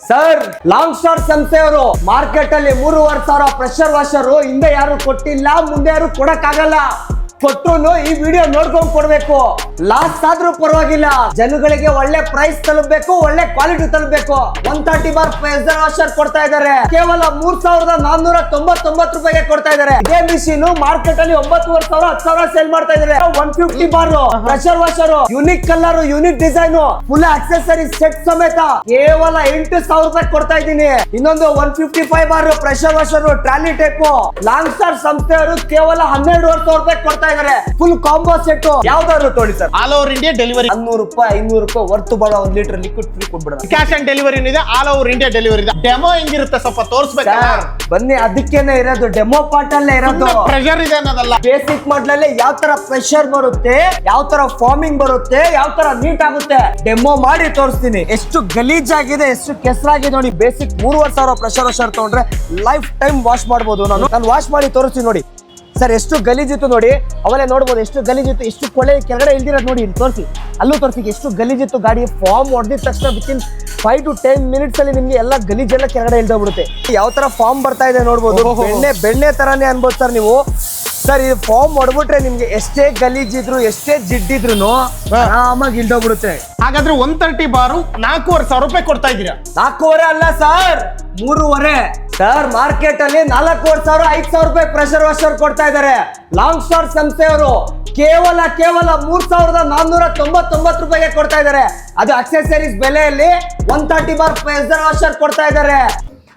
Sir long star ಸಂಸ್ಥೆಯವರು market ಅಲ್ಲಿ 3,500 pressure washer ಹಿಂದೆ ಯಾರು ಕೊಟ್ಟಿಲ್ಲ, ಮುಂದೆ ಯಾರು ಕೊಡಕ್ಕಾಗಲ್ಲ. ಕೊಟ್ಟರು ಈ ವಿಡಿಯೋ ನೋಡ್ಕೊಂಡು ಕೊಡ್ಬೇಕು. ಲಾಸ್ ಆದ್ರೂ ಪರವಾಗಿಲ್ಲ, ಜನಗಳಿಗೆ ಒಳ್ಳೆ ಪ್ರೈಸ್ ತಲುಪಬೇಕು, ಒಳ್ಳೆ ಕ್ವಾಲಿಟಿ ತಲುಪಬೇಕು. 130 ಬಾರ್ ಪ್ರೆಷರ್ ವಾಷರ್ ಕೊಡ್ತಾ ಇದ್ದಾರೆ, ಕೇವಲ 3,499 ರೂಪಾಯಿಗೆ ಕೊಡ್ತಾ ಇದ್ದಾರೆ. ಇದೇ ಮಿಷಿನ್ ಮಾರ್ಕೆಟ್ ಅಲ್ಲಿ 9,500 10,000 ಸೇಲ್ ಮಾಡ್ತಾ ಇದ್ದಾರೆ. 150 bar pressure washer, unique colour, unique design, full accessory set ಸಮೇತ ಕೇವಲ 8,000 ರೂಪಾಯಿ ಕೊಡ್ತಾ ಇದ್ದೀನಿ. ಇನ್ನೊಂದು 155 bar pressure washer trolley type long star ಸಂಸ್ಥೆಯವರು ಕೇವಲ 12,500 ರೂಪಾಯಿ ಕೊಡ್ತಾ ಇದ್ದಾರೆ. ಫುಲ್ ಕಾಂಬೋ ಸೆಟ್ ಯಾವ್ದಾದ್ರು ತೋಳಿ sir. All over India delivery 100 ರೂಪಾಯಿ 500 ರೂಪಾಯಿ ವರ್ತು ಬರೋ 1 ಲೀಟರ್ ಲಿಕ್ವಿಡ್ ಫ್ರೀ ಕೊಟ್ಬಿಡೋಣ. ಕ್ಯಾಶ್ ಆನ್ ಡೆಲಿವರಿ ಇದೆ, ಆಲ್ ಓವರ್ ಇಂಡಿಯಾ ಡೆಲಿವರಿ ಇದೆ. ಡೆಮೋ ಹೆಂಗಿರುತ್ತೆ ಸ್ವಲ್ಪ ತೋರಿಸ್ಬೇಕಲ್ಲ. ಬನ್ನಿ, ಅದಕ್ಕೇನೆ ಇರೋದು, ಡೆಮೋ ಪಾರ್ಟ್ ಅಲ್ಲೇ ಇರೋದು. ಪ್ರೆಷರ್ ಇದೆ ಅನ್ನೋದಲ್ಲ, ಬೇಸಿಕ್ ಮಾಡ್ಲಲ್ಲಿ ಯಾವ ತರ ಪ್ರೆಷರ್ ಬರುತ್ತೆ, ಯಾವ ತರ ಫಾರ್ಮಿಂಗ್ ಬರುತ್ತೆ, ಯಾವ ತರ ನೀಟ್ ಆಗುತ್ತೆ ಡೆಮೋ ಮಾಡಿ ತೋರಿಸ್ತೀನಿ. ಎಷ್ಟು ಗಲೀಜಾಗಿದೆ, ಎಷ್ಟು ಕೆಸರಾಗಿದೆ ನೋಡಿ. ಬೇಸಿಕ್ 3,500 ಪ್ರೆಷರ್ ವಾಷರ್ ತಗೊಂಡ್ರೆ ಲೈಫ್ ಟೈಮ್ ವಾಶ್ ಮಾಡಬಹುದು. ನಾನು ವಾಶ್ ಮಾಡಿ ತೋರಿಸ್ತೀನಿ ನೋಡಿ ಸರ್. ಎಷ್ಟು ಗಲೀಜಿತ್ತು ನೋಡಿ, ಅವಲೇ ನೋಡ್ಬೋದು ಎಷ್ಟು ಗಲೀಜಿತ್ತು, ಎಷ್ಟು ಕೊಳೆ ಕೆಳಗಡೆ ಇಲ್ದಿರೋದು ನೋಡಿ. ಇಲ್ಲಿ ತೋರಿಸಿ, ಅಲ್ಲೂ ತೋರಿಸಿ ಎಷ್ಟು ಗಲೀಜಿತ್ತು. ಗಾಡಿ ಫಾರ್ಮ್ ಹೊಡೆದಿದ ತಕ್ಷಣ ವಿತಿನ್ 5 to 10 ಮಿನಿಟ್ಸ್ ಅಲ್ಲಿ ನಿಮ್ಗೆ ಎಲ್ಲ ಗಲೀಜೆಲ್ಲ ಕೆಳಗಡೆ ಇಲ್ದೋಗ್ಬಿಡುತ್ತೆ. ಯಾವ ತರ ಫಾರ್ಮ್ ಬರ್ತಾ ಇದೆ ನೋಡ್ಬೋದು. ಬೆಣ್ಣೆ ತರಾನೇ ಅನ್ಬೋದು ಸರ್ ನೀವು. ಸರ್ ಇದು ಫಾರ್ಮ್ ಹೊಡ್ಬಿಟ್ರೆ ನಿಮ್ಗೆ ಎಷ್ಟೇ ಗಲೀಜಿದ್ರು, ಎಷ್ಟೇ ಜಿಡ್ಡಿದ್ರು ಆರಾಮಾಗಿ ಇಲ್ದೋಗ್ಬಿಡುತ್ತೆ. ಹಾಗಾದ್ರೆ 130 ಬಾರು 4,500 ರೂಪಾಯಿ ಕೊಡ್ತಾ ಇದ್ದೀರಾ? 4,500 ಅಲ್ಲ ಸರ್, 3,500 ಸರ್. ಮಾರ್ಕೆಟ್ ಅಲ್ಲಿ 4,500 5,000 ರೂಪಾಯಿ ಪ್ರೆಷರ್ ವಾಷರ್ ಕೊಡ್ತಾ ಇದ್ದಾರೆ ಲಾಂಗ್ ಸ್ಟಾರ್ ಸಂಸ್ಥೆಯವರು. ಕೇವಲ 3,499 ರೂಪಾಯಿಗೆ ಕೊಡ್ತಾ ಇದ್ದಾರೆ. ಅದು ಅಕ್ಸೆಸರೀಸ್ ಬೆಲೆಯಲ್ಲಿ 130 ಬಾರ್ ಪ್ರೆಷರ್ ವಾಷರ್ ಕೊಡ್ತಾ ಇದ್ದಾರೆ.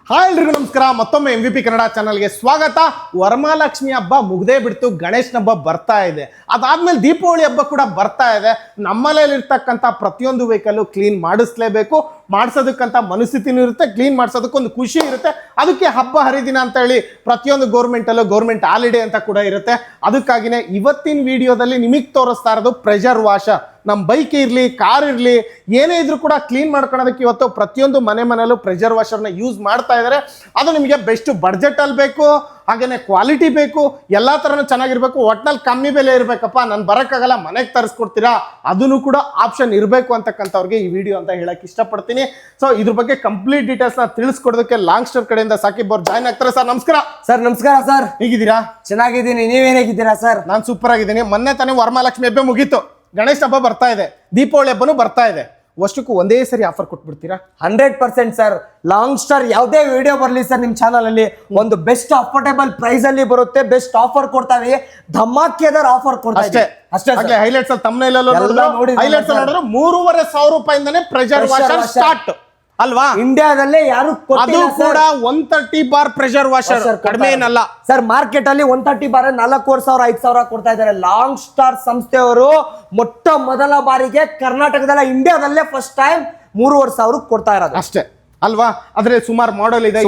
ಹಾಯ್ ಎಲ್ರಿಗೂ ನಮಸ್ಕಾರ, ಮತ್ತೊಮ್ಮೆ MVP ಕನ್ನಡ ಚಾನಲ್ಗೆ ಸ್ವಾಗತ. ವರಮಹಾಲಕ್ಷ್ಮಿ ಹಬ್ಬ ಮುಗ್ದೇ ಬಿಡ್ತು, ಗಣೇಶನ ಹಬ್ಬ ಬರ್ತಾ ಇದೆ. ಅದಾದ್ಮೇಲೆ ದೀಪಾವಳಿ ಹಬ್ಬ ಕೂಡ ಬರ್ತಾ ಇದೆ. ನಮ್ಮಲ್ಲಿರ್ತಕ್ಕಂಥ ಪ್ರತಿಯೊಂದು ವೆಹಿಕಲ್ ಕ್ಲೀನ್ ಮಾಡಿಸ್ಲೇಬೇಕು. ಮಾಡಿಸೋದಕ್ಕಂತ ಮನಸ್ಥಿತಿನೂ ಇರುತ್ತೆ, ಕ್ಲೀನ್ ಮಾಡಿಸೋದಕ್ಕೊಂದು ಖುಷಿ ಇರುತ್ತೆ. ಅದಕ್ಕೆ ಹಬ್ಬ ಹರಿದಿನ ಅಂತ ಹೇಳಿ ಪ್ರತಿಯೊಂದು ಗೌರ್ಮೆಂಟ್ ಹಾಲಿಡೇ ಅಂತ ಕೂಡ ಇರುತ್ತೆ. ಅದಕ್ಕಾಗಿನೇ ಇವತ್ತಿನ ವಿಡಿಯೋದಲ್ಲಿ ನಿಮಗೆ ತೋರಿಸ್ತಾ ಇರೋದು ಪ್ರೆಷರ್ ವಾಷರ್. ನಮ್ಮ ಬೈಕ್ ಇರಲಿ, ಕಾರ್ ಇರಲಿ, ಏನೇ ಇದ್ರೂ ಕೂಡ ಕ್ಲೀನ್ ಮಾಡ್ಕೊಳ್ಳೋದಕ್ಕೆ ಇವತ್ತು ಪ್ರತಿಯೊಂದು ಮನೆಯಲ್ಲೂ ಪ್ರೆಷರ್ ವಾಷರ್ನ ಯೂಸ್ ಮಾಡ್ತಾ ಇದ್ದಾರೆ. ಅದು ನಿಮಗೆ ಬೆಸ್ಟ್ ಬಡ್ಜೆಟಲ್ಲಿ ಬೇಕು, ಹಾಗೆಯೇ ಕ್ವಾಲಿಟಿ ಬೇಕು, ಎಲ್ಲ ಥರನೂ ಚೆನ್ನಾಗಿರ್ಬೇಕು. ಒಟ್ನಲ್ಲಿ ಕಮ್ಮಿ ಬೆಲೆ ಇರಬೇಕಪ್ಪ, ನಾನು ಬರೋಕ್ಕಾಗಲ್ಲ ಮನೆಗೆ ತರಿಸ್ಕೊಡ್ತೀರಾ, ಅದನ್ನು ಕೂಡ ಆಪ್ಷನ್ ಇರಬೇಕು ಅಂತಕ್ಕಂಥವ್ರಿಗೆ ಈ ವಿಡಿಯೋ ಅಂತ ಹೇಳಕ್ಕೆ ಇಷ್ಟಪಡ್ತೀನಿ. ಸೊ ಇದ್ರ ಬಗ್ಗೆ ಕಂಪ್ಲೀಟ್ ಡೀಟೇಲ್ಸ್ನ ತಿಳಿಸ್ಕೊಡೋದಕ್ಕೆ ಲಾಂಗ್ ಸ್ಟಾರ್ ಕಡೆಯಿಂದ ಸಾಕಿಬ್ ಅವ್ರು ಜಾಯ್ನ್ ಆಗ್ತಾರೆ. ಸರ್ ನಮಸ್ಕಾರ. ಸರ್ ನಮಸ್ಕಾರ ಸರ್. ಹೇಗಿದ್ದೀರಾ? ಚೆನ್ನಾಗಿದ್ದೀನಿ, ನೀವೇನ್ ಹೇಗಿದ್ದೀರಾ ಸರ್? ನಾನು ಸೂಪರ್ ಆಗಿದ್ದೀನಿ. ಮೊನ್ನೆ ತಾನೇ ವರಮಹಾಲಕ್ಷ್ಮಿ ಹಬ್ಬ ಮುಗೀತು, ಗಣೇಶ ಹಬ್ಬ ಬರ್ತಾ ಇದೆ, ದೀಪಾವಳಿ ಹಬ್ಬನೂ ಬರ್ತಾ ಇದೆ. ಅಷ್ಟಕ್ಕೂ ಒಂದೇ ಸರಿ ಆಫರ್ ಕೊಟ್ಬಿಡ್ತೀರಾ? 100% ಸರ್. ಲಾಂಗ್ ಸ್ಟಾರ್ ಯಾವುದೇ ವಿಡಿಯೋ ಬರಲಿ ಸರ್ ನಿಮ್ಮ ಚಾನಲ್ ಅಲ್ಲಿ ಒಂದು ಬೆಸ್ಟ್ ಅಫೋರ್ಡೇಬಲ್ ಪ್ರೈಸ್ ಅಲ್ಲಿ ಬರುತ್ತೆ, ಬೆಸ್ಟ್ ಆಫರ್ ಕೊಡ್ತಾ ಇದೀವಿ, ಧಮಾಕೆದಾರ್ ಆಫರ್ ಕೊಡ್ತಾ ಇದೀವಿ. ಅಷ್ಟೇ. ಹೈಲೈಟ್ಸ್ ಅಲ್ಲಿ ತಮ್ಮನೇಲ್ ಹೈಲೈಟ್ಸ್ ಅಲ್ಲಿ ನೋಡಿದ್ರೆ 3,500 ರೂಪಾಯಿಂದಾನೇ ಪ್ರೆಷರ್ ವಾಷರ್ ಸ್ಟಾರ್ಟ್ ಅಲ್ವಾ? ಇಂಡಿಯಾದಲ್ಲೇ ಯಾರು ಅದು ಕೂಡ 130 ಬಾರ್ ಪ್ರೆಷರ್ ವಾಷರ್, ಕಡಿಮೆ ಏನಲ್ಲ ಸರ್. ಮಾರ್ಕೆಟ್ ಅಲ್ಲಿ 130 ಬಾರ್ 4,500 5,000 ಕೊಡ್ತಾ ಇದ್ದಾರೆ. ಲಾಂಗ್ ಸ್ಟಾರ್ ಸಂಸ್ಥೆಯವರು ಮೊಟ್ಟ ಮೊದಲ ಬಾರಿಗೆ ಕರ್ನಾಟಕದಲ್ಲ, ಇಂಡಿಯಾದಲ್ಲೇ ಫಸ್ಟ್ ಟೈಮ್ 3,500 ಕೊಡ್ತಾ ಇರೋದು ಅಷ್ಟೇ ಅಲ್ವಾ? ಆದ್ರೆ ಸುಮಾರು ಮಾಡೆಲ್ ಇದೆ,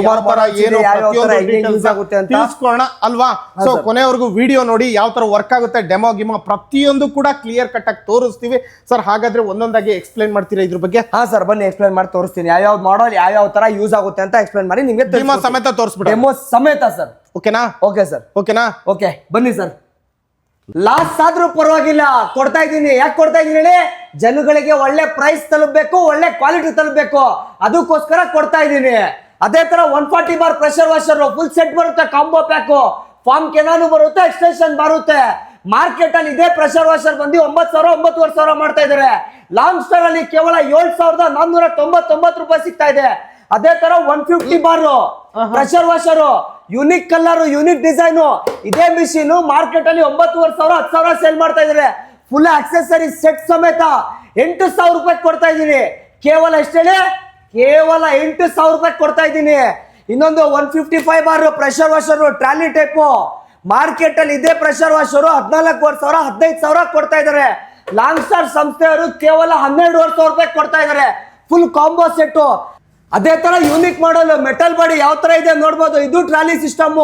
ತಿಳಿಸ್ಕೊಳ್ಳೋಣ ಅಲ್ವಾ? ಸೊ ಕೊನೆವರೆಗೂ ವಿಡಿಯೋ ನೋಡಿ, ಯಾವ ತರ ವರ್ಕ್ ಆಗುತ್ತೆ, ಡೆಮೋ ಗಿಮೋ ಪ್ರತಿಯೊಂದು ಕೂಡ ಕ್ಲಿಯರ್ ಕಟ್ ಆಗಿ ತೋರಿಸ್ತೀವಿ. ಸರ್ ಹಾಗಾದ್ರೆ ಒಂದೊಂದಾಗಿ ಎಕ್ಸ್ಪ್ಲೈನ್ ಮಾಡ್ತೀರಾ ಇದ್ರ ಬಗ್ಗೆ? ಹಾ ಸರ್, ಬನ್ನಿ ಎಕ್ಸ್ಪ್ಲೈನ್ ಮಾಡಿ ತೋರಿಸ್ತೀನಿ. ಯಾವ ಮಾಡೆಲ್ ಯಾವ ತರ ಯೂಸ್ ಆಗುತ್ತೆ ಅಂತ ಎಕ್ಸ್ಪ್ಲೈನ್ ಮಾಡಿ ನಿಮಗೆ ಡೆಮೋ ಸಮೇತ ತೋರಿಸ್ಬಿಡಿ. ಡೆಮೋ ಸಮೇತ ಸರ್. ಓಕೆನಾ? Okay sir. ಓಕೆನಾ? ಓಕೆ ಬನ್ನಿ ಸರ್. ಲಾಸ್ ಆದ್ರೂ ಪರವಾಗಿಲ್ಲ, ಕೊಡ್ತಾ ಇದ್ದೀನಿ. ಯಾಕೆ ಕೊಡ್ತಾ ಇದ್ದೀನಿ ಹೇಳಿ? ಜನಗಳಿಗೆ ಒಳ್ಳೆ ಪ್ರೈಸ್ ತಲುಪಬೇಕು, ಒಳ್ಳೆ ಕ್ವಾಲಿಟಿ ತಲುಪಬೇಕು, ಅದಕ್ಕೋಸ್ಕರ ಕೊಡ್ತಾ ಇದ್ದೀನಿ. ಅದೇ ತರ 140 bar pressure washer full set ಬರುತ್ತೆ, ಕಾಂಬೋ ಪ್ಯಾಕ್, ಫಾರ್ಮ್ ಕೆನಾನು ಬರುತ್ತೆ, ಎಕ್ಸ್ಟೆನ್ಷನ್ ಬರುತ್ತೆ. ಮಾರ್ಕೆಟ್ ಅಲ್ಲಿ ಇದೇ ಪ್ರೆಷರ್ ವಾಷರ್ ಬಂದು 9,000 9,500 ಮಾಡ್ತಾ ಇದ್ದಾರೆ. ಲಾಂಗ್ ಸ್ಟಾರ್ ಅಲ್ಲಿ ಕೇವಲ 7,499 ರೂಪಾಯಿ ಸಿಗ್ತಾ ಇದೆ. ಅದೇ ತರ 150 bar pressure washer, unique colour, unique design, ಇದೇ ಮಿಷಿನ್ ಮಾರ್ಕೆಟ್ ಅಲ್ಲಿ 9,500 10,000 ಸೇಲ್ ಮಾಡ್ತಾ ಇದ್ದಾರೆ. ಫುಲ್ ಆಕ್ಸೆಸರಿ ಸೆಟ್ ಸಮೇತ 8,000 ರೂಪಾಯಿ ಕೊಡ್ತಾ ಇದ್ದೀನಿ. ಕೇವಲ ಎಷ್ಟು ಹೇಳಿ? ಕೇವಲ 8,000 ರೂಪಾಯಿ ಕೊಡ್ತಾ ಇದ್ದೀನಿ. ಇನ್ನೊಂದು 155 bar pressure washer trolley type market ಅಲ್ಲಿ ಇದೇ ಪ್ರೆಷರ್ ವಾಷರ್ 14,500 15,000 ಕೊಡ್ತಾ ಇದ್ದಾರೆ. ಲಾಂಗ್ ಸ್ಟಾರ್ ಸಂಸ್ಥೆಯವರು ಕೇವಲ 12,500 ರೂಪಾಯಿ ಕೊಡ್ತಾ ಇದ್ದಾರೆ. Full combo set. ಅದೇ ತರ ಯೂನಿಕ್ ಮಾಡಲ್ ಮೆಟಲ್ ಬಾಡಿ ಯಾವ ತರ ಇದೆ ನೋಡ್ಬೋದು. ಇದು ಟ್ರಾಲಿ ಸಿಸ್ಟಮ್,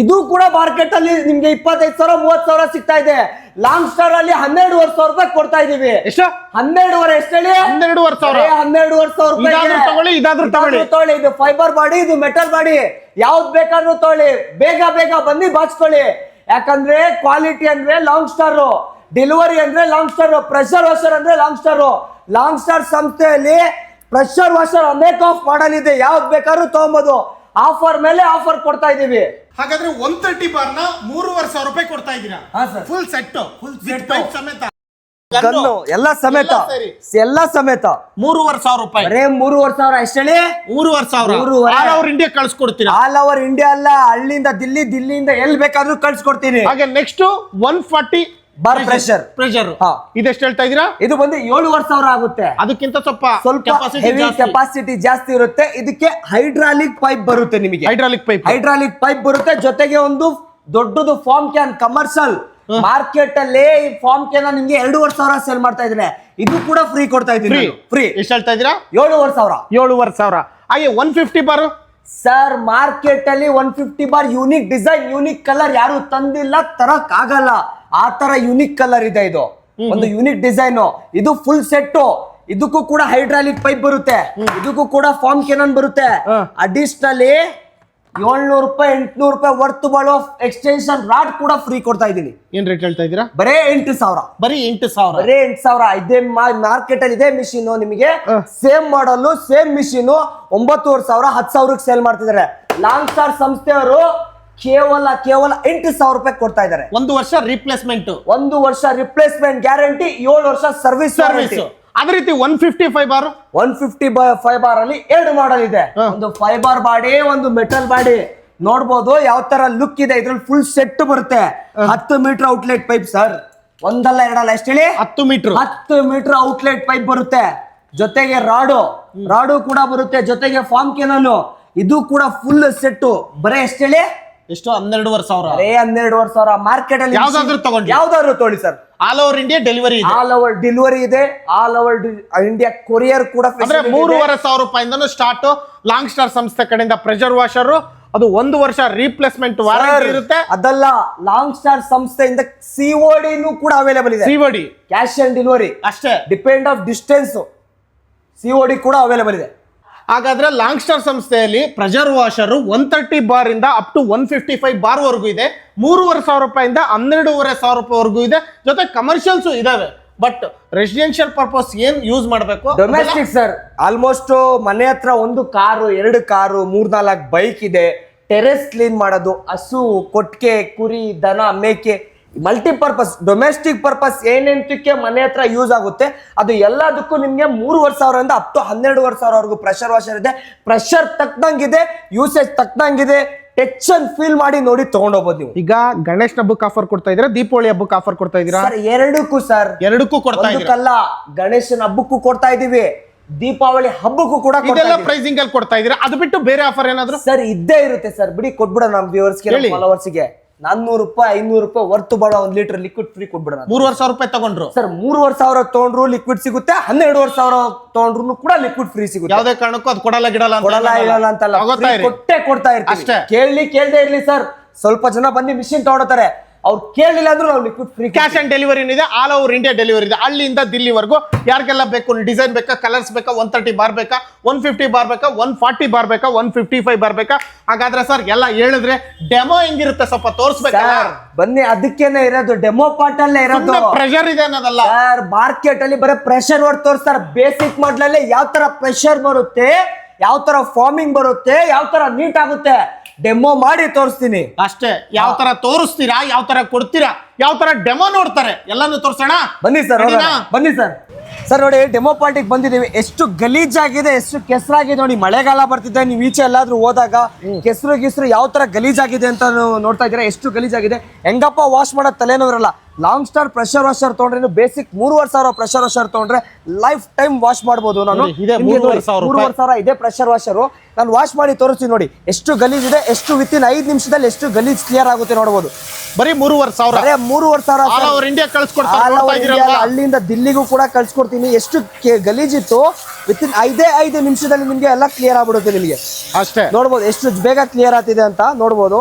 ಇದು ಕೂಡ ಮಾರ್ಕೆಟ್ ಅಲ್ಲಿ ನಿಮ್ಗೆ 25,000 30,000 ಸಿಗ್ತಾ ಇದೆ. ಲಾಂಗ್ ಸ್ಟಾರ್ ಅಲ್ಲಿ 12,500 ರೂಪಾಯಿ ಕೊಡ್ತಾ ಇದೀವಿ. ಎಷ್ಟು? 12,500. ಎಷ್ಟು ಹೇಳಿ? 12,500. 12,500 ರೂಪಾಯಿ. ಇದು ಫೈಬರ್ ಬಾಡಿ, ಇದು ಮೆಟಲ್ ಬಾಡಿ, ಯಾವ್ದು ಬೇಕಾದ್ರೂ ತಗೊಳ್ಳಿ. ಬೇಗ ಬೇಗ ಬನ್ನಿ ಬಾಚ್ಕೊಳ್ಳಿ. ಯಾಕಂದ್ರೆ ಕ್ವಾಲಿಟಿ ಅಂದ್ರೆ ಲಾಂಗ್ ಸ್ಟಾರ್, ಡೆಲಿವರಿ ಅಂದ್ರೆ ಲಾಂಗ್ ಸ್ಟಾರ್, ಪ್ರೆಷರ್ ವಾಷರ್ ಅಂದ್ರೆ ಲಾಂಗ್ ಸ್ಟಾರ್. ಲಾಂಗ್ ಸ್ಟಾರ್ ಸಂಸ್ಥೆಯಲ್ಲಿ ಪ್ರೆಷರ್ ವಾಷರ್ ಅನೇಕ ಆಫ್ ಮಾಡಲ್ ಇದೆ, ಯಾವ್ದು ಬೇಕಾದ್ರೂ ತಗೊಬೋದು. ಆಫರ್ ಮೇಲೆ ಆಫರ್ ಕೊಡ್ತಾ ಇದೀವಿ. ಹಾಗಾದ್ರೆ 130 ಬಾರ್ ನ 3,500 ರೂಪಾಯಿ ಕೊಡ್ತಾ ಇದ್ದೀರಾ? ಹಾ sir. Full set with pipe ಸಮೇತ ಗನ್ನು ಎಲ್ಲ ಸಮೇತ, ಎಲ್ಲ ಸಮೇತ 3,500 ರೂಪಾಯಿ. ಬರೇ 3,500 ಎಷ್ಟು ಹೇಳಿ? 3,500 ಆಲ್ ಓವರ್ ಇಂಡಿಯಾ ಕಳ್ಸಿಕೊಡ್ತೀರಾ? ಆಲ್ ಓವರ್ ಇಂಡಿಯಾ ಅಲ್ಲ, ಹಳ್ಳಿಯಿಂದ ದಿಲ್ಲಿ, ದಿಲ್ಲಿಯಿಂದ ಎಲ್ಲಿ ಬೇಕಾದ್ರೂ ಕಳ್ಸಿಕೊಡ್ತೀನಿ. ಹಾಗೆ ನೆಕ್ಸ್ಟ್ 140 ಬಾರ್ ಪ್ರೆಷರ್ ಇದೆಷ್ಟು ಹೇಳ್ತಾ ಇದೀರಾ? ಇದು ಬಂದು 7,500 ಆಗುತ್ತೆ. ಅದಕ್ಕಿಂತ ಸ್ವಲ್ಪ ಹೆವಿ ಕೆಪಾಸಿಟಿ ಜಾಸ್ತಿ ಇರುತ್ತೆ. ಇದಕ್ಕೆ ಹೈಡ್ರಾಲಿಕ್ ಪೈಪ್ ಬರುತ್ತೆ, ನಿಮಗೆ ಹೈಡ್ರಾಲಿಕ್ ಪೈಪ್ ಬರುತ್ತೆ. ಜೊತೆಗೆ ಒಂದು ದೊಡ್ಡದು ಫಾರ್ಮ್ ಕ್ಯಾನ್ ಕಮರ್ಷಿಯಲ್ ಮಾರ್ಕೆಟ್ ಅಲ್ಲಿ ಈ ಫಾರ್ಮ್ ಕ್ಯಾನ್ ನಿಮ್ಗೆ 2,500 ಸೇಲ್ ಮಾಡ್ತಾ ಇದ್ದೀನಿ. ಇದು ಕೂಡ ಫ್ರೀ ಕೊಡ್ತಾ ಇದ್ದೀನಿ. ಫ್ರೀ ಎಷ್ಟು ಹೇಳ್ತಾ ಇದೀರಾ? 7,500. ಹಾಗೆ 150 ಬಾರ್ ಸರ್, ಮಾರ್ಕೆಟ್ ಅಲ್ಲಿ 150 bar unique design, unique colour ಯಾರು ತಂದಿಲ್ಲ, ತರಕ್ ಆಗಲ್ಲ. ಆ ತರ ಯೂನಿಕ್ ಕಲರ್ ಇದೆ. ಇದು ಒಂದು ಯೂನಿಕ್ ಡಿಸೈನ್. ಇದು ಫುಲ್ ಸೆಟ್. ಇದಕ್ಕೂ ಕೂಡ ಹೈಡ್ರಾಲಿಕ್ ಪೈಪ್ ಬರುತ್ತೆ, ಇದಕ್ಕೂ ಕೂಡ ಫಾರ್ಮ್ ಕೆನನ್ ಬರುತ್ತೆ. ಅಡಿಷನಲಿ 700 ರೂಪಾಯಿ 800 ರೂಪಾಯಿ ವರ್ತ್ ಬಾಳೋ ಎಕ್ಸ್ಟೆನ್ಷನ್ ರಾಡ್ ಕೂಡ ಫ್ರೀ ಕೊಡ್ತಾ ಇದ್ದೀನಿ. ಏನ್ ರೇಟ್ ಹೇಳ್ತಾ ಇದೀರಾ? ಬರೇ 8,000. ಬರೀ 8,000. ಬರೇ 8,000. ಇದೇ ಮಾರ್ಕೆಟ್ ಅಲ್ಲಿ ಇದೇ ಮಿಷಿನ್ ನಿಮಗೆ same model same machine 9,500 10,000 sale ಮಾಡ್ತಿದ್ದಾರೆ. ಲಾಂಗ್ ಸ್ಟಾರ್ ಸಂಸ್ಥೆಯವರು ಕೇವಲ 8,000 ರೂಪಾಯಿ ಕೊಡ್ತಾ ಇದ್ದಾರೆ. 1 ವರ್ಷ ರಿಪ್ಲೇಸ್ಮೆಂಟ್, 1 ವರ್ಷ ರಿಪ್ಲೇಸ್ಮೆಂಟ್ ಗ್ಯಾರಂಟಿ, 7 ವರ್ಷ ಸರ್ವಿಸ್. ಅದೇ ರೀತಿ 155 ಬಾರ್ 155 ಬಾರ್ ಅಲ್ಲಿ 2 ಮಾಡಲ್ ಇದೆ. ಒಂದು ಫೈಬರ್ ಬಾಡಿ, ಒಂದು ಮೆಟಲ್ ಬಾಡಿ. ನೋಡ್ಬೋದು ಯಾವ ತರ ಲುಕ್ ಇದೆ. ಇದ್ರಲ್ಲಿ ಫುಲ್ ಸೆಟ್ ಬರುತ್ತೆ. 10 ಮೀಟರ್ ಔಟ್ಲೆಟ್ ಪೈಪ್ ಸರ್, ಒಂದಲ್ಲ ಎರಡಲ್ಲ, ಎಷ್ಟು ಹೇಳಿ? 10 ಮೀಟರ್ ಔಟ್ಲೆಟ್ ಪೈಪ್ ಬರುತ್ತೆ. ಜೊತೆಗೆ ರಾಡು ಕೂಡ ಬರುತ್ತೆ. ಜೊತೆಗೆ ಫಾರ್ಮ್ ಕೆನಲ್, ಇದು ಕೂಡ ಫುಲ್ ಸೆಟ್. ಬರೇ ಎಷ್ಟು ಹೇಳಿ? ಎಷ್ಟು? 12,500. ಬರೇ 12,500. ಮಾರ್ಕೆಟ್ ಅಲ್ಲಿ ಯಾವ್ದಾದ್ರು ತಗೊಳ್ಳಿ sir. All over India delivery ಇದೆ. ಆಲ್ ಓವರ್ ಡೆಲಿವರಿ ಇದೆ. ಆಲ್ ಓವರ್ ಇಂಡಿಯಾ ಕೊರಿಯರ್ ಕೂಡ. ಅಂದ್ರೆ 3,500 ರೂಪಾಯಿಂದನೂ ಸ್ಟಾರ್ಟ್. ಲಾಂಗ್ ಸ್ಟಾರ್ ಸಂಸ್ಥೆ ಕಡೆಯಿಂದ ಪ್ರೆಷರ್ ವಾಷರ್, ಅದು 1 ವರ್ಷ ರಿಪ್ಲೇಸ್ಮೆಂಟ್ ವಾರಂಟಿ ಇರುತ್ತೆ. ಅದಲ್ಲ, ಲಾಂಗ್ ಸ್ಟಾರ್ ಸಂಸ್ಥೆಯಿಂದ COD ಕೂಡ ಅವೈಲೇಬಲ್ ಇದೆ. COD ಕ್ಯಾಶ್ ಆನ್ ಡೆಲಿವರಿ ಅಷ್ಟೇ, ಡಿಪೆಂಡ್ ಆಫ್ ಡಿಸ್ಟೆನ್ಸ್. COD ಕೂಡ ಅವೈಲೇಬಲ್ ಇದೆ. ಹಾಗಾದ್ರೆ ಲಾಂಗ್ ಸ್ಟಾರ್ ಸಂಸ್ಥೆಯಲ್ಲಿ ಪ್ರೆಷರ್ ವಾಷರ್ 130 ಬಾರ್ ಇಂದ ಅಪ್ ಟು 155 ಬಾರ್ ವರೆಗೂ ಇದೆ. 3,500 ರೂಪಾಯಿಂದ 12,500 ರೂಪಾಯಿವರೆಗೂ ಇದೆ. ಜೊತೆ ಕಮರ್ಷಿಯಲ್ಸ್ ಇದಾವೆ. ಬಟ್ ರೆಸಿಡೆನ್ಷಿಯಲ್ ಪರ್ಪಸ್ ಏನ್ ಯೂಸ್ ಮಾಡಬೇಕು? Domestic sir. ಆಲ್ಮೋಸ್ಟ್ ಮನೆ ಹತ್ರ 1 ಕಾರು 2 ಕಾರು 3-4 ಬೈಕ್ ಇದೆ. ಟೆರೆಸ್ ಕ್ಲೀನ್ ಮಾಡೋದು, ಹಸು, ಕೊಟ್ಟಿಗೆ, ಕುರಿ, ದನ, ಮೇಕೆ, ಮಲ್ಟಿಪರ್ಪಸ್ ಡೊಮೆಸ್ಟಿಕ್ ಪರ್ಪಸ್ ಏನೆಂತಕ್ಕೆ ಮನೆ ಹತ್ರ ಯೂಸ್ ಆಗುತ್ತೆ ಅದು ಎಲ್ಲದಕ್ಕೂ ನಿಮಗೆ 3,500 ಇಂದ ಅಪ್ ಟು 12,500 ವರೆಗೂ ಪ್ರೆಷರ್ ವಾಷರ್ ಇದೆ. ಪ್ರೆಷರ್ ತಕ್ಕಂಗಿದೆ, ಯೂಸೇಜ್ ತಕ್ಕಂಗಿದೆ. ಟಚ್ ಅಂಡ್ ಫೀಲ್ ಮಾಡಿ ನೋಡಿ ತಗೊಂಡೋಗ್ಬೋದು ನೀವು. ಈಗ ಗಣೇಶ್ ಹಬ್ಬಕ್ಕೆ ಆಫರ್ ಕೊಡ್ತಾ ಇದೀರಾ, ದೀಪಾವಳಿ ಹಬ್ಬಕ್ಕೆ ಆಫರ್ ಕೊಡ್ತಾ ಇದೀರಾ? ಸರ್ ಎರಡಕ್ಕೂ ಕೊಡ್ತಾ ಇದೀರಾ. ಗಣೇಶನ ಹಬ್ಬಕ್ಕೂ ಕೊಡ್ತಾ ಇದೀವಿ, ದೀಪಾವಳಿ ಹಬ್ಬಕ್ಕೂ ಕೂಡ ಪ್ರೈಸಿಂಗ್ ಅಲ್ಲಿ ಕೊಡ್ತಾ ಇದೀರಾ. ಅದು ಬಿಟ್ಟು ಬೇರೆ ಆಫರ್ ಏನಾದ್ರು? ಸರ್ ಇದ್ದೇ ಇರುತ್ತೆ ಸರ್. ಬಿಡಿ ಕೊಟ್ಬಿಡೋಣ ನಮ್ಮ ವ್ಯೂವರ್ಸ್ಗೆ, ಫಾಲೋವರ್ಸ್ಗೆ. 400 ರೂಪಾಯಿ 500 ರೂಪಾಯಿ ವರ್ತ್ ಬಾಳೋ 1 ಲೀಟರ್ ಲಿಕ್ವಿಡ್ ಫ್ರೀ ಕೊಟ್ಬಿಡೋಣ. 3,500 ರೂಪಾಯಿ ತಗೊಂಡ್ರು ಸರ್, 3,500 ತಗೊಂಡ್ರು ಲಿಕ್ವಿಡ್ ಸಿಗುತ್ತೆ, 12,500 ತಗೊಂಡ್ರು ಕೂಡ ಲಿಕ್ವಿಡ್ ಫ್ರೀ ಸಿಗುತ್ತೆ. ಯಾವುದೇ ಕಾರಣಕ್ಕೂ ಅದು ಕೊಡಲ್ಲ ಇಲ್ಲ ಅಂತಲ್ಲ, ಕೊಡ್ತಾ ಇರ್ತೀವಿ. ಕೇಳದೆ ಇರ್ಲಿ ಸರ್. ಸ್ವಲ್ಪ ಜನ ಬಂದು ಮಿಷಿನ್ ತಗೊಳ್ತಾರೆ, ಅವ್ರು ಕೇಳಿಲ್ಲ ಅಂದ್ರೂ ನಾವು liquid free. Cash on delivery ಇದೆ, ಆಲ್ ಓವರ್ ಇಂಡಿಯಾ ಡೆಲಿವರಿ ಇದೆ. ಹಳ್ಳಿಯಿಂದ ದಿಲ್ಲಿವರೆಗೂ ಯಾರಿಗೆಲ್ಲ ಬೇಕು, ಡಿಸೈನ್ ಬೇಕಾ, ಕಲರ್ಸ್ ಬೇಕಾ, 130 ಬಾರ್ ಬೇಕಾ, 150 ಬಾರ್ ಬೇಕಾ, 140 ಬಾರ್ ಬೇಕಾ, 155 ಬಾರ್ ಬೇಕಾ? ಹಾಗಾದ್ರೆ ಸರ್ ಎಲ್ಲ ಹೇಳಿದ್ರೆ ಡೆಮೋ ಹೆಂಗಿರುತ್ತೆ ಸ್ವಲ್ಪ ತೋರಿಸ್ಬೇಕಾ? ಬನ್ನಿ, ಅದಕ್ಕೇನೆ ಇರೋದು, ಡೆಮೋ ಪಾರ್ಟ್ ಅಲ್ಲೇ ಇರೋದು. ಪ್ರೆಷರ್ ಇದೆ ಅನ್ನೋದಲ್ಲ ಸರ್. ಮಾರ್ಕೆಟ್ ಅಲ್ಲಿ ಬರೀ ಪ್ರೆಷರ್ ವರ್ಡ್ ತೋರಿಸ್ತಾರೆ. ಬೇಸಿಕ್ ಮಾಡಲಲ್ಲಿ ಯಾವ ತರ ಪ್ರೆಷರ್ ಬರುತ್ತೆ, ಯಾವ ತರ ಫಾರ್ಮಿಂಗ್ ಬರುತ್ತೆ, ಯಾವ ತರ ನೀಟ್ ಆಗುತ್ತೆ, ಡೆಮೋ ಮಾಡಿ ತೋರಿಸ್ತೀನಿ ಅಷ್ಟೇ. ಯಾವ ತರ ತೋರಿಸ್ತೀರಾ, ಯಾವ ತರ ಕೊಡ್ತೀರಾ, ಯಾವ ತರ ಡೆಮೋ ನೋಡ್ತಾರೆ, ಎಲ್ಲಾನು ತೋರ್ಸೋಣ. ಬನ್ನಿ ಸರ್, ಬನ್ನಿ ಸರ್. ಸರ್ ನೋಡಿ, ಡೆಮೋ ಪಾರ್ಟಿಗೆ ಬಂದಿದ್ದೀವಿ. ಎಷ್ಟು ಗಲೀಜಾಗಿದೆ, ಎಷ್ಟು ಕೆಸರಾಗಿದೆ ನೋಡಿ. ಮಳೆಗಾಲ ಬರ್ತಿದೆ, ನೀವು ಈಚೆ ಎಲ್ಲಾದ್ರೂ ಹೋದಾಗ ಕೆಸರು ಯಾವ ತರ ಗಲೀಜಾಗಿದೆ ಅಂತ ನೋಡ್ತಾ ಇದ್ದೀರಾ. ಎಷ್ಟು ಗಲೀಜಾಗಿದೆ, ಹೆಂಗಪ್ಪ ವಾಶ್ ಮಾಡೋ ತಲೆನೂ ಇರಲ್ಲ. ಲಾಂಗ್ ಸ್ಟಾರ್ ಪ್ರೆಷರ್ ವಾಷರ್ ತಗೊಂಡ್ರೆ ಬೇಸಿಕ್ 3,500 ಪ್ರೆಷರ್ ವಾಷರ್ ತಗೊಂಡ್ರೆ ಲೈಫ್ ಟೈಮ್ ವಾಶ್ ಮಾಡಬಹುದು. ನಾನು 3,500 ಇದೆ ಪ್ರೆಷರ್ ವಾಷರು. ನಾನು ವಾಶ್ ಮಾಡಿ ತೋರಿಸ್ತೀನಿ ನೋಡಿ ಎಷ್ಟು ಗಲೀಜ್ ಇದೆ. ಎಷ್ಟು ವಿತಿನ್ 5 ನಿಮಿಷದಲ್ಲಿ ಎಷ್ಟು ಗಲೀಜ್ ಕ್ಲಿಯರ್ ಆಗುತ್ತೆ ನೋಡಬಹುದು. ಬರೀ 3,500. 3,500 ಇಂಡಿಯಾ ಹಳ್ಳಿಯಿಂದ ದಿಲ್ಲಿಗೂ ಕೂಡ ಕಳ್ಸಿಕೊಡ್ತೀನಿ. ಎಷ್ಟು ಗಲೀಜಿತ್ತು, ವಿತಿನ್ 5 ನಿಮಿಷದಲ್ಲಿ ನಿಮ್ಗೆ ಎಲ್ಲ ಕ್ಲಿಯರ್ ಆಗ್ಬಿಡುತ್ತೆ. ನಿಮಗೆ ಅಷ್ಟೇ ನೋಡ್ಬೋದು ಎಷ್ಟು ಬೇಗ ಕ್ಲಿಯರ್ ಆಗ್ತಿದೆ ಅಂತ ನೋಡ್ಬೋದು.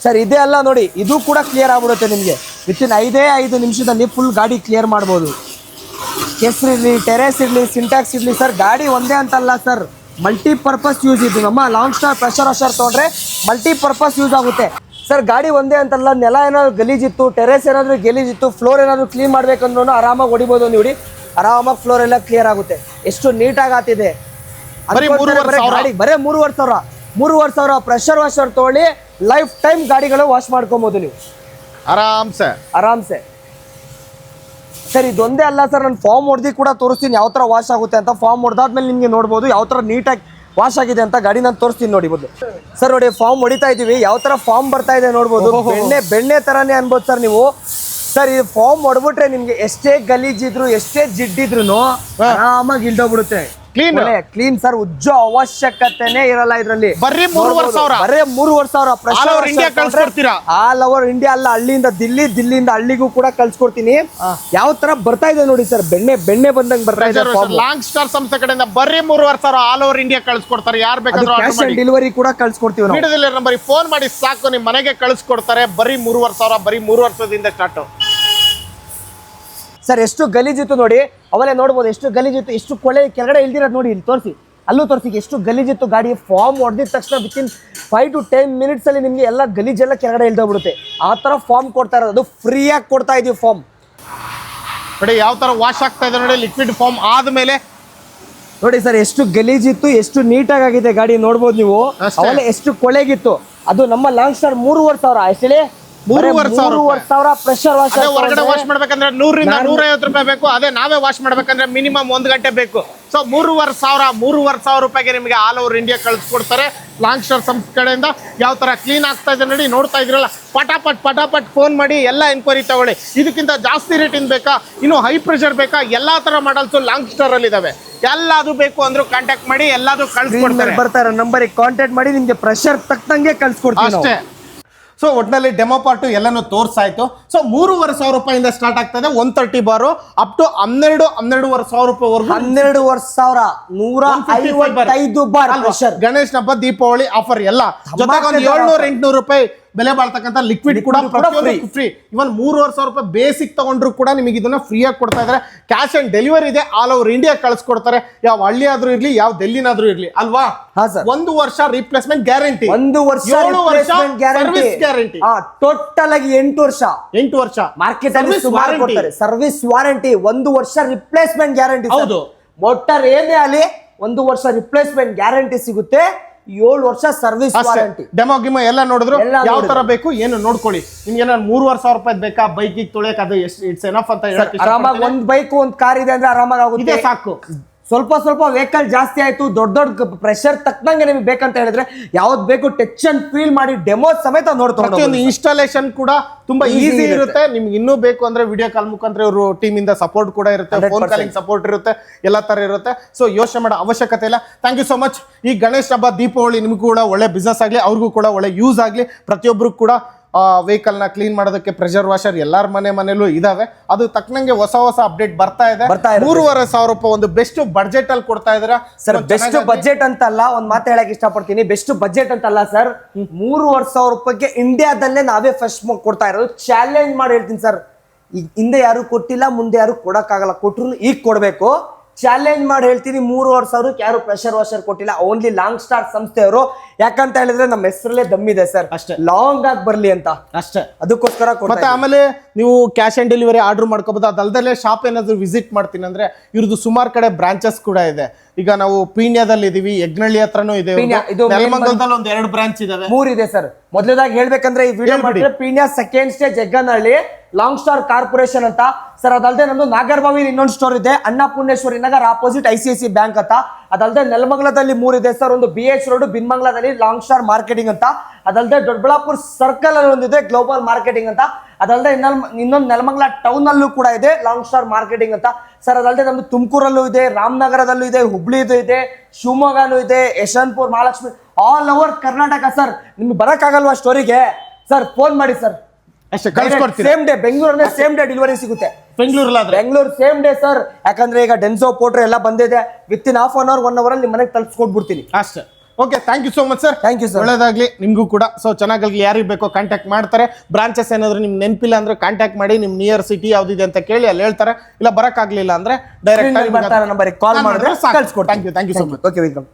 ಸರ್ ಇದೇ ಅಲ್ಲ ನೋಡಿ, ಇದು ಕೂಡ ಕ್ಲಿಯರ್ ಆಗ್ಬಿಡುತ್ತೆ ನಿಮಗೆ. ವಿತಿನ್ 5 ನಿಮಿಷದಲ್ಲಿ ಫುಲ್ ಗಾಡಿ ಕ್ಲಿಯರ್ ಮಾಡ್ಬೋದು. ಕೆಸರಿರಲಿ, ಟೆರೆಸ್ ಇರಲಿ, ಸಿಂಟ್ಯಾಕ್ಸ್ ಇರಲಿ ಸರ್, ಗಾಡಿ ಒಂದೇ ಅಂತಲ್ಲ ಸರ್, ಮಲ್ಟಿಪರ್ಪಸ್ ಯೂಸ್ ಇದು. ನಮ್ಮ ಲಾಂಗ್ ಸ್ಟಾರ್ ಪ್ರೆಷರ್ ವಾಷರ್ ತೊಗೊಂಡ್ರೆ ಮಲ್ಟಿಪರ್ಪಸ್ ಯೂಸ್ ಆಗುತ್ತೆ ಸರ್ ಗಾಡಿ ಒಂದೇ ಅಂತಲ್ಲ, ನೆಲ ಏನಾದ್ರು ಗಲೀಜಿತ್ತು, ಟೆರೇಸ್ ಏನಾದ್ರು ಗಲೀಜಿತ್ತು, ಫ್ಲೋರ್ ಏನಾದ್ರು ಕ್ಲೀನ್ ಮಾಡ್ಬೇಕಂದ್ರೂ ಆರಾಮಾಗಿ ಹೊಡಿಬೋದು ನೋಡಿ. ಆರಾಮಾಗಿ ಫ್ಲೋರ್ ಎಲ್ಲ ಕ್ಲಿಯರ್ ಆಗುತ್ತೆ. ಎಷ್ಟು ನೀಟಾಗಿ ಆತಿದೆ. ಬರೀ 3,500 ಗಾಡಿ ಬರೇ 3,500 ಪ್ರೆಷರ್ ವಾಷರ್ ತಗೊಳ್ಳಿ, ಲೈಫ್ ಟೈಮ್ ಗಾಡಿಗಳು ವಾಶ್ ಮಾಡ್ಕೊಬೋದು ನೀವು ಆರಾಮ್ಸೆ. ಸರ್ ಇದೊಂದೇ ಅಲ್ಲ ಸರ್, ನಾನು ಫಾರ್ಮ್ ಹೊಡೆದು ಕೂಡ ತೋರಿಸ್ತೀನಿ ಯಾವ ಥರ ವಾಶ್ ಆಗುತ್ತೆ ಅಂತ. ಫಾರ್ಮ್ ಹೊಡೆದಾದ್ಮೇಲೆ ನಿಮಗೆ ನೋಡ್ಬೋದು ಯಾವ ಥರ ನೀಟಾಗಿ ವಾಶ್ ಆಗಿದೆ ಅಂತ ಗಾಡಿ ನಾನು ತೋರಿಸ್ತೀನಿ ನೋಡಿ ಮೊದಲು. ಸರ್ ನೋಡಿ ಫಾರ್ಮ್ ಹೊಡಿತಾ ಇದೀವಿ, ಯಾವ ಥರ ಫಾರ್ಮ್ ಬರ್ತಾ ಇದೆ ನೋಡ್ಬೋದು. ಬೆಣ್ಣೆ ಥರನೇ ಅನ್ಬೋದು ಸರ್ ನೀವು. ಸರ್ ಇದು ಫಾರ್ಮ್ ಹೊಡ್ಬಿಟ್ರೆ ನಿಮ್ಗೆ ಎಷ್ಟೇ ಗಲೀಜಿದ್ರು ಎಷ್ಟೇ ಜಿಡ್ಡಿದ್ರು ಆರಾಮಾಗಿ ಇಲ್ದೋಗ್ಬಿಡುತ್ತೆ. ಕ್ಲೀನ್ ಸರ್, ಉಜ್ಜೋ ಅವಶ್ಯಕತೆನೇ ಇರಲ್ಲ ಇದ್ರಲ್ಲಿ. ಬರೀ 3,500 ಆಲ್ ಓವರ್ ಇಂಡಿಯಾ ಅಲ್ಲ, ಹಳ್ಳಿಯಿಂದ ದಿಲ್ಲಿಯಿಂದ ಹಳ್ಳಿಗೂ ಕೂಡ ಕಳ್ಸ್ಕೊಡ್ತೀನಿ. ಯಾವ ತರ ಬರ್ತಾ ಇದೆ ನೋಡಿ ಸರ್, ಬೆಣ್ಣೆ ಬಂದಂಗ್ ಬರ್ತಾ ಇದೆ. ಲಾಂಗ್ ಸ್ಟಾರ್ ಸಂಸ್ಥೆ ಕಡೆಯಿಂದ ಬರೀ 3,500 ಆಲ್ ಓವರ್ ಇಂಡಿಯಾ ಕಳ್ಸ್ಕೊಡ್ತಾರೆ. ಯಾರು ಬೇಕಾದ್ರೂ ಕ್ಯಾಶ್ ಆನ್ ಡೆಲಿವರಿ ಕೂಡ ಕಳ್ಸ್ಕೊಡ್ತೀವಿ ನಾವು. ವಿಡಿಯೋದಲ್ಲಿ ನಂಬರ್ ಫೋನ್ ಮಾಡಿ ಸಾಕು, ನಿಮ್ ಮನೆಗೆ ಕಳ್ಸ್ಕೊಡ್ತಾರೆ. ಬರೀ 3,500, ಬರೀ 3 ವರ್ಷದಿಂದ ಸ್ಟಾರ್ಟ್. ಸರ್ ಎಷ್ಟು ಗಲೀಜಿತ್ತು ನೋಡಿ, ಅವಲೇ ನೋಡ್ಬೋದು ಎಷ್ಟು ಗಲೀಜಿತ್ತು, ಎಷ್ಟು ಕೊಳೆ ಕೆಳಗಡೆ ಇಲ್ದಿರೋದು ನೋಡಿ. ಇಲ್ಲಿ ತೋರಿಸಿ, ಅಲ್ಲೂ ತೋರಿಸಿ ಎಷ್ಟು ಗಲೀಜಿತ್ತು. ಗಾಡಿ ಫಾರ್ಮ್ ಹೊಡೆದಿದ ತಕ್ಷಣ ವಿತಿನ್ 5 to 10 minutes ಅಲ್ಲಿ ನಿಮಗೆ ಎಲ್ಲ ಗಲೀಜೆಲ್ಲ ಕೆಳಗಡೆ ಇಲ್ದೋಗ್ಬಿಡುತ್ತೆ. ಆ ಥರ ಫಾರ್ಮ್ ಕೊಡ್ತಾ ಇರೋದು, ಫ್ರೀಯಾಗಿ ಕೊಡ್ತಾ ಇದೀವಿ ಫಾರ್ಮ್ ನೋಡಿ. ಯಾವ ಥರ ವಾಶ್ ಆಗ್ತಾ ಇದೆ ನೋಡಿ, ಲಿಕ್ವಿಡ್ ಫಾರ್ಮ್ ಆದ್ಮೇಲೆ ನೋಡಿ ಸರ್ ಎಷ್ಟು ಗಲೀಜಿತ್ತು, ಎಷ್ಟು ನೀಟಾಗಿ ಆಗಿದೆ ಗಾಡಿ ನೋಡ್ಬೋದು ನೀವು. ಅವಲೇ ಎಷ್ಟು ಕೊಳೆಗಿತ್ತು. ಅದು ನಮ್ಮ ಲಾಂಗ್ ಸ್ಟಾರ್ 3,500 ಎಷ್ಟೇ 3,500 ಪ್ರೆಷರ್ ವಾಶ್. ಹೊರಗಡೆ ವಾಶ್ ಮಾಡ್ಬೇಕಂದ್ರೆ 100ರಿಂದ 150 ರೂಪಾಯಿ ಬೇಕು. ಅದೇ ನಾವೇ ವಾಶ್ ಮಾಡ್ಬೇಕಂದ್ರೆ ಮಿನಿಮಮ್ 1 ಗಂಟೆ ಬೇಕು. ಸೊ 3,500 ರೂಪಾಯಿಗೆ ನಿಮಗೆ ಆಲ್ ಓವರ್ ಇಂಡಿಯಾ ಕಳಿಸ್ಕೊಡ್ತಾರೆ ಲಾಂಗ್ ಸ್ಟಾರ್ ಸಂಸ್ಥೆ ಕಡೆಯಿಂದ. ಯಾವ ತರ ಕ್ಲೀನ್ ಆಗ್ತಾ ಇದೆ ನೋಡಿ, ನೋಡ್ತಾ ಇದ್ರಲ್ಲ. ಪಟಾಪಟ್ ಫೋನ್ ಮಾಡಿ ಎಲ್ಲ ಎನ್ಕ್ವೈರಿ ತಗೊಳ್ಳಿ. ಇದಕ್ಕಿಂತ ಜಾಸ್ತಿ ರೇಟಿಂದ ಬೇಕಾ, ಇನ್ನು ಹೈ ಪ್ರೆಷರ್ ಬೇಕಾ, ಎಲ್ಲಾ ತರ ಮಾಡಲ್ಸ್ ಲಾಂಗ್ ಸ್ಟಾರ್ ಅಲ್ಲಿ ಇದಾವೆ. ಎಲ್ಲಾದು ಬೇಕು ಅಂದ್ರೂ ಕಾಂಟ್ಯಾಕ್ಟ್ ಮಾಡಿ, ಎಲ್ಲಾದು ಕಳ್ಸ್ಕೊಡ್ತಾರೆ. ಬರ್ತಾರೆ ನಂಬರಿಗೆ ಕಾಂಟ್ಯಾಕ್ಟ್ ಮಾಡಿ, ನಿಮ್ಗೆ ಪ್ರೆಷರ್ ತಕ್ಕಂಗೆ ಕಳ್ಸ್ಕೊಡ್ತೀವಿ ಅಷ್ಟೇ. ಸೊ ಒಟ್ಟಿನಲ್ಲಿ ಡೆಮೋ ಪಾರ್ಟು ಎಲ್ಲಾನು ತೋರ್ಸಾಯ್ತು. ಸೊ 3,500 ರೂಪಾಯಿಂದ ಸ್ಟಾರ್ಟ್ ಆಗ್ತದೆ 130 ಬಾರು ಅಪ್ ಟು 12,500 ರೂಪಾಯಿವರೆಗೂ. 12,155 ಬಾರ್ ಗಣೇಶ್ ಹಬ್ಬ, ದೀಪಾವಳಿ ಆಫರ್ ಎಲ್ಲ ಜೊತೆಗೆ ಒಂದು 700-800 ರೂಪಾಯಿ ಬೆಲೆ ಬಾಳ್ತಕ್ಕಂಥ ಲಿಕ್ವಿಡ್ ಕೂಡ ಫ್ರೀ. ಇವನ್ 3,500 ರೂಪಾಯಿ ಬೇಸಿಕ್ ತಗೊಂಡ್ರು ಕೂಡ ನಿಮಗೆ ಇದನ್ನ ಫ್ರೀ ಆಗಿ ಕೊಡ್ತಾ ಇದಾರೆ. ಕ್ಯಾಶ್ ಆನ್ ಡೆಲಿವರಿ ಇದೆ, ಆಲ್ ಓವರ್ ಇಂಡಿಯಾ ಕಳ್ಸ್ಕೊಡ್ತಾರೆ. ಯಾವ ಹಳ್ಳಿ ಆದ್ರೂ ಇರ್ಲಿ, ಯಾವ ಡೆಲ್ಲಿನಾದ್ರೂ ಇರ್ಲಿ ಅಲ್ವಾ. 1 ವರ್ಷ ರಿಪ್ಲೇಸ್ಮೆಂಟ್ ಗ್ಯಾರಂಟಿ, 1 ವರ್ಷ ಸರ್ವಿಸ್ ಗ್ಯಾರಂಟಿ, ಟೋಟಲ್ ಆಗಿ 8 ವರ್ಷ ಮಾರ್ಕೆಟ್ ಅಲ್ಲಿ ಸುಮಾರು ಕೊಡ್ತಾರೆ. ಸರ್ವಿಸ್ ವಾರಂಟಿ, 1 ವರ್ಷ ರಿಪ್ಲೇಸ್ಮೆಂಟ್ ಗ್ಯಾರಂಟಿ. ಹೌದು, ಮೋಟಾರ್ ಏನೇ ಅಲ್ಲಿ 1 ವರ್ಷ ರಿಪ್ಲೇಸ್ಮೆಂಟ್ ಗ್ಯಾರಂಟಿ ಸಿಗುತ್ತೆ, 7 ವರ್ಷ ಸರ್ವಿಸ್ ವಾರಂಟಿ. ಡೆಮೋ ಗಿಮೋ ಎಲ್ಲ ನೋಡಿದ್ರು, ಯಾವ ತರ ಬೇಕು ಏನು ನೋಡ್ಕೊಳ್ಳಿ. ನಿಮ್ಗೆ 3,500 ರೂಪಾಯಿ ಬೇಕಾ ಬೈಕ್ ತೊಳೆಯಕ್, ಅದು ಇಟ್ಸ್ ಎನಫ್ ಅಂತ ಹೇಳಿ ಆರಾಮಾಗಿ ಒಂದ್ ಬೈಕ್ ಒಂದ್ ಕಾರ್ ಇದೆ ಅಂದ್ರೆ ಆರಾಮಾಗಿ ಆಗುತ್ತೆ, ಸಾಕು. ಸ್ವಲ್ಪ ವೆಹಿಕಲ್ ಜಾಸ್ತಿ ಆಯ್ತು, ದೊಡ್ಡ ಪ್ರೆಷರ್ ತಕ್ಕಂಗೆ ನಿಮ್ಗೆ ಬೇಕಂತ ಹೇಳಿದ್ರೆ ಯಾವ್ದು ಬೇಕು ಟಚ್ ಅಂಡ್ ಫೀಲ್ ಮಾಡಿ ಡೆಮೋ ಸಮೇತ ನೋಡ್ಕೊಂಡು. ಇನ್ಸ್ಟಾಲೇಷನ್ ಕೂಡ ತುಂಬಾ ಈಸಿ ಇರುತ್ತೆ. ನಿಮ್ಗೆ ಇನ್ನೂ ಬೇಕು ಅಂದ್ರೆ ವಿಡಿಯೋ ಕಾಲ್ ಮುಖಾಂತರ ಇವರು ಟೀಮ್ ಇಂದ ಸಪೋರ್ಟ್ ಕೂಡ ಇರುತ್ತೆ, ಫೋನ್ ಕಾಲಿಂಗ್ ಸಪೋರ್ಟ್ ಇರುತ್ತೆ, ಎಲ್ಲ ತರ ಇರುತ್ತೆ. ಸೊ ಯೋಚನೆ ಮಾಡೋ ಅವಶ್ಯಕತೆ ಇಲ್ಲ. Thank you so much. ಈ ಗಣೇಶ್ ಹಬ್ಬ, ದೀಪಾವಳಿ ನಿಮ್ಗೂ ಕೂಡ ಒಳ್ಳೆ ಬಿಸ್ನೆಸ್ ಆಗ್ಲಿ, ಅವ್ರಿಗೂ ಕೂಡ ಒಳ್ಳೆ ಯೂಸ್ ಆಗ್ಲಿ. ಪ್ರತಿಯೊಬ್ರು ಕೂಡ ವೆಹಿಕಲ್ ನ ಕ್ಲೀನ್ ಮಾಡೋದಕ್ಕೆ ಪ್ರೆಷರ್ ವಾಷರ್ ಎಲ್ಲಾರ ಮನೇಲೂ ಇದಾವೆ. ಅದು ತಕ್ಕನಂಗೆ ಹೊಸ ಅಪ್ಡೇಟ್ ಬರ್ತಾ ಇದೆ. 3,500 ರೂಪಾಯಿ ಒಂದು ಬೆಸ್ಟ್ ಬಡ್ಜೆಟ್ ಅಲ್ಲಿ ಕೊಡ್ತಾ ಇದಾರೆ ಸರ್. ಬೆಸ್ಟ್ ಬಜೆಟ್ ಅಂತಲ್ಲ, ಒಂದ್ ಮಾತು ಹೇಳಕ್ ಇಷ್ಟಪಡ್ತೀನಿ, ಬೆಸ್ಟ್ ಬಜೆಟ್ ಅಂತಲ್ಲ ಸರ್. 3,500 ರೂಪಾಯಿಗೆ ಇಂಡಿಯಾದಲ್ಲೇ ನಾವೇ ಫಸ್ಟ್ ಕೊಡ್ತಾ ಇರೋದು. ಚಾಲೆಂಜ್ ಮಾಡಿ ಹೇಳ್ತೀನಿ ಸರ್, ಹಿಂದೆ ಯಾರು ಕೊಟ್ಟಿಲ್ಲ, ಮುಂದೆ ಯಾರು ಕೊಡಕ್ಕಾಗಲ್ಲ, ಕೊಟ್ರು ಈಗ ಕೊಡ್ಬೇಕು. ಚಾಲೆಂಜ್ ಮಾಡಿ ಹೇಳ್ತೀನಿ, 3,500 ಯಾರು ಪ್ರೆಷರ್ ವಾಷರ್ ಕೊಟ್ಟಿಲ್ಲ, ಓನ್ಲಿ ಲಾಂಗ್ ಸ್ಟಾರ್ ಸಂಸ್ಥೆಯವರು. ಯಾಕಂತ ಹೇಳಿದ್ರೆ ನಮ್ಮ ಹೆಸರಲ್ಲೇ ದಮ್ಮಿದೆ ಸರ್, ಅಷ್ಟೇ, ಲಾಂಗ್ ಆಗಿ ಬರ್ಲಿ ಅಂತ ಅಷ್ಟೇ, ಅದಕ್ಕೋಸ್ಕರ. ಮತ್ತೆ ಆಮೇಲೆ ನೀವು ಕ್ಯಾಶ್ ಆನ್ ಡೆಲಿವರಿ ಆರ್ಡರ್ ಮಾಡ್ಕೋಬಹುದು. ಅದಲ್ದಲ್ಲೇ ಶಾಪ್ ಏನಾದ್ರು ವಿಸಿಟ್ ಮಾಡ್ತೀನಿ ಅಂದ್ರೆ ಇವ್ರದ್ದು ಸುಮಾರು ಕಡೆ ಬ್ರಾಂಚಸ್ ಕೂಡ ಇದೆ. ಈಗ ನಾವು ಪೀಣ್ಯದಲ್ಲಿ ಇದೀವಿ, ಯಗ್ನಳ್ಳಿ ಹತ್ರನೂ ಇದೆ, ನೆಲಮಂಗಲದಲ್ಲಿ ಒಂದು 2 ಬ್ರಾಂಚ್ ಇದಾವೆ, 3 ಇದೆ ಸರ್. ಮೊದಲದಾಗಿ ಹೇಳ್ಬೇಕಂದ್ರೆ ಈ ವಿಡಿಯೋ ಮಾಡಿದ್ರೆ Peenya, second stage Yagnahalli, long star corporation ಅಂತ ಸರ್. ಅದಲ್ಲದೆ ನಮ್ದು ನಾಗರಬಾವಿ ಇನ್ನೊಂದು ಸ್ಟೋರ್ ಇದೆ, Annapoorneshwari Nagar opposite ICICI bank ಅಂತ. ಅದಲ್ಲದೆ ನೆಲಮಂಗಲದಲ್ಲಿ 3 ಇದೆ ಸರ್, ಒಂದು BH ರೋಡ್ ಬಿನ್ಮಂಗಲದಲ್ಲಿ ಲಾಂಗ್ ಸ್ಟಾರ್ ಮಾರ್ಕೆಟಿಂಗ್ ಅಂತ. ಅದಲ್ಲದೆ ದೊಡ್ಡಬಳ್ಳಾಪುರ ಸರ್ಕಲ್ ಅಲ್ಲಿ ಒಂದಿದೆ ಗ್ಲೋಬಲ್ ಮಾರ್ಕೆಟಿಂಗ್ ಅಂತ. ಅದಲ್ಲದೆ ಇನ್ನೊಂದು ನೆಲಮಂಗಲ ಟೌನ್ ಅಲ್ಲೂ ಕೂಡ ಇದೆ ಲಾಂಗ್ ಸ್ಟಾರ್ ಮಾರ್ಕೆಟಿಂಗ್ ಅಂತ ಸರ್. ಅದಲ್ಲದೆ ನಮ್ದು ತುಮಕೂರಲ್ಲೂ ಇದೆ, ರಾಮನಗರದಲ್ಲೂ ಇದೆ, ಹುಬ್ಳಿದು ಇದೆ, ಶಿವಮೊಗ್ಗನೂ ಇದೆ, Yeshwantpur, Mahalakshmi, all over Karnataka sir. ನಿಮ್ಗೆ ಬರಕ್ಕಾಗಲ್ವಾ ಸ್ಟೋರಿಗೆ ಸರ್, ಫೋನ್ ಮಾಡಿ ಸರ್, ಸೇಮ್ ಡೇ. ಬೆಂಗಳೂರಲ್ಲಿ ಸೇಮ್ ಡೇ ಡೆಲಿವರಿ ಸಿಗುತ್ತೆ. Bengaluru same day sir. ಯಾಕಂದ್ರೆ ಈಗ ಡೆನ್ಸೋ ಪೋಟ್ರೆ ಎಲ್ಲ ಬಂದಿದೆ, within half an hour 1 hour ಅಲ್ಲಿ ನಿಮ್ಮ ಮನೆಗೆ ತಲುಪಿಸ್ಕೊಟ್ಬಿಡ್ತೀನಿ ಅಷ್ಟೇ. Okay, thank you so much sir. Thank you sir. ಒಳ್ಳೇದಾಗ್ಲಿ ನಿಮ್ಗೂ ಕೂಡ. ಸೊ ಚೆನ್ನಾಗಿ ಯಾರಿಗೆ ಬೇಕೋ ಕಾಂಟ್ಯಾಕ್ಟ್ ಮಾಡ್ತಾರೆ. ಬ್ರಾಂಚಸ್ ಏನಾದ್ರು ನಿಮ್ಗೆ ನೆನಪಿಲ್ಲ ಅಂದ್ರೆ ಕಾಂಟ್ಯಾಕ್ಟ್ ಮಾಡಿ, ನಿಮ್ ನಿಯರ್ ಸಿಟಿ ಯಾವ್ದಿದೆ ಅಂತ ಕೇಳಿ ಅಲ್ಲಿ ಹೇಳ್ತಾರೆ. ಇಲ್ಲ ಬರಕ್ಕಾಗ್ಲಿಲ್ಲ ಅಂದ್ರೆ ಡೈರೆಕ್ಟ್ ಆಗಿ ನಂಬರಿಗೆ ಕಾಲ್ ಮಾಡಿದ್ರೆ ಕಳ್ಸ್ಕೊಡ್ತೀನಿ. Thank you so much. Okay, welcome.